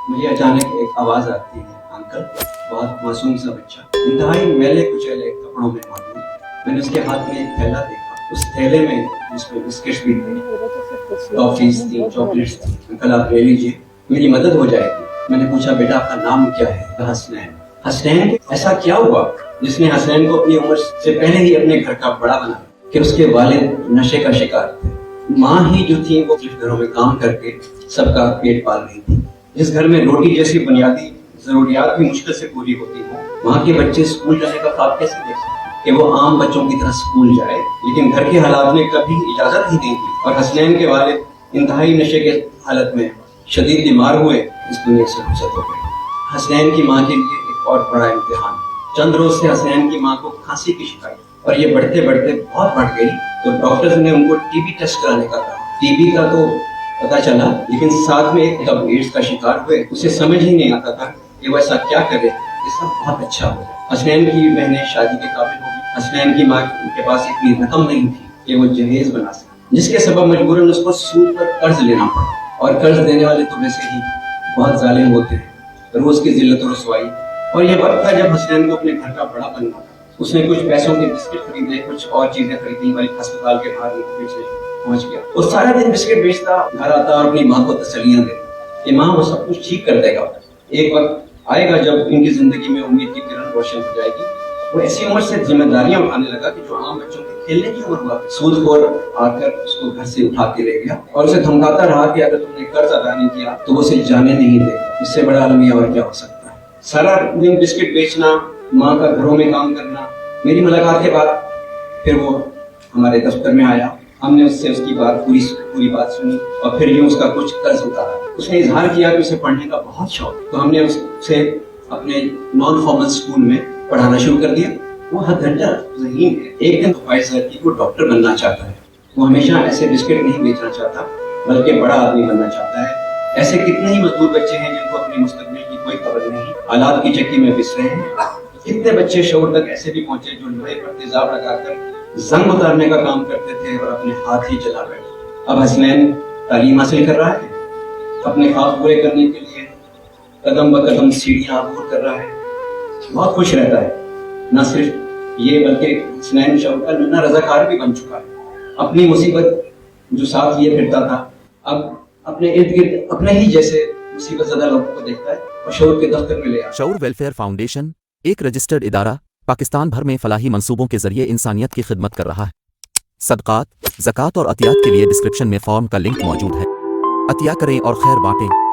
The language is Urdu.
مجھے اچانک ایک آواز آتی ہے، انکل، بہت معصوم سا بچہ انتہائی میلے کچیلے کپڑوں میں موجود۔ میں نے اس کے ہاتھ میں ایک تھیلا دیکھا، اس تھیلے میں جس میں بسکٹس بھی تھے، ٹافیز تھی، چاکلیٹس تھی۔ انکل آپ لے لیجیے، میری مدد ہو جائے گی۔ میں نے پوچھا، بیٹا آپ کا نام کیا ہے؟ حسنین۔ حسنین، ایسا کیا ہوا جس نے حسنین کو اپنی عمر سے پہلے ہی اپنے گھر کا بڑا بنا کہ اس کے والد نشے کا شکار تھے؟ ماں ہی جو تھی وہ گھروں میں کام کر کے سب کا پیٹ پال رہی تھی۔ جس گھر میں روٹی جیسی بنیادی ضروریات بھی مشکل سے پوری ہوتی ہوں، وہاں کے بچے اسکول جانے کا خواب کیسے دیکھ سکتے کہ وہ عام بچوں کی طرح اسکول جائے؟ لیکن گھر کے حالات نے کبھی اجازت ہی نہیں دی، اور حسنین کے والد انتہائی نشے کے حالت میں شدید بیمار ہوئے اس دنیا سے رخصت ہو گئے۔ حسنین کی ماں کے لیے ایک اور بڑا امتحان۔ چند روز سے حسنین کی ماں کو کھانسی کی شکایت، اور یہ بڑھتے بڑھتے بہت بڑھ گئی تو ڈاکٹرز نے ان کو ٹی بی ٹیسٹ کرانے کا کہا۔ ٹی بی کا تو پتا چلا، لیکن ساتھ میں جب ایڈز کا شکار ہوئے اسے سمجھ ہی نہیں آتا تھا کہ وہ ایسا کیا کرے کہ سب بہت اچھا ہو جائے۔ حسنین کی بہنیں شادی کے قابل ہو گئی۔ حسنین کی ماں کے پاس اتنی رقم نہیں تھی کہ وہ جہیز بنا سکے، جس کے سبب مجبوراً اس کو سود پر قرض لینا پڑا، اور قرض دینے والے تو ویسے ہی بہت ظالم ہوتے ہیں۔ روز کی ذلت و رسوائی، اور یہ وقت تھا جب حسنین کو اپنے گھر کا بڑا بننا تھا۔ اس نے کچھ پیسوں کے بسکٹ خریدے، کچھ اور چیزیں خریدی، اور ایک ہسپتال کے باہر بیچنے پہنچ گیا۔ وہ سارا دن بسکٹ بیچتا، گھر آتا اور اپنی ماں کو تسلیاں دیتا کہ ماں وہ سب کچھ ٹھیک کر دے گا، ایک وقت آئے گا جب ان کی زندگی میں امید کی کرن روشن ہو جائے گی۔ وہ ایسی عمر سے ذمہ داریاں اٹھانے لگا کہ جو عام بچوں کے کھیلنے کی عمر ہوا۔ سود خور آ کر اس کو گھر سے اٹھا کے لے گیا اور اسے دھمکاتا رہا کہ اگر تم نے قرض ادا نہیں کیا تو وہ اسے جانے نہیں دے گا۔ اس سے بڑا المیہ اور کیا ہو سکتا ہے؟ سارا دن بسکٹ بیچنا، ماں کا گھروں میں کام کرنا۔ میری ملاقات کے بعد پھر وہ ہمارے دفتر میں آیا۔ ہم نے اس سے اس کی پوری بات سنی، اور پھر یوں اس کا کچھ قرض اتارا۔ اس نے اظہار کیا کہ اسے پڑھنے کا بہت شوق، تو ہم نے اسے اپنے نان فارمل اسکول میں پڑھانا شروع کر دیا۔ وہ حد درجہ ذہین ہے۔ ایک دن خواہش ظاہر کی وہ ڈاکٹر بننا چاہتا ہے۔ وہ ہمیشہ ایسے بسکٹ نہیں بیچنا چاہتا بلکہ بڑا آدمی بننا چاہتا ہے۔ ایسے کتنے ہی مزدور بچے ہیں جن کو اپنے مستقبل کی کوئی خبر نہیں، حالات کی چکی میں پس رہے ہیں۔ کتنے بچے شعور تک ایسے بھی پہنچے جو لوہے پر تیزاب لگا کر زنگ اتارنے کا کام کرتے تھے اور اپنے ہاتھ ہی چلا بیٹھے۔ اب حسنین تعلیم حاصل کر رہا ہے، اپنے خواب پورے کرنے کے لیے قدم بقدم سیڑھیاں عبور کر رہا ہے، بہت خوش رہتا ہے۔ نہ صرف یہ بلکہ حسنین شعور کا ننھا رضاکار بھی بن چکا ہے۔ اپنی مصیبت جو ساتھ لیے پھرتا تھا، اب اپنے ارد گرد اپنے ہی جیسے مصیبت زدہ لوگوں کو دیکھتا ہے اور شعور کے دفتر میں لے آتا ہے۔ شعور ویلفیئر فاؤنڈیشن ایک رجسٹرڈ ادارہ پاکستان بھر میں فلاحی منصوبوں کے ذریعے انسانیت کی خدمت کر رہا ہے۔ صدقات، زکوٰۃ اور عطیات کے لیے ڈسکرپشن میں فارم کا لنک موجود ہے۔ عطیہ کریں اور خیر بانٹیں۔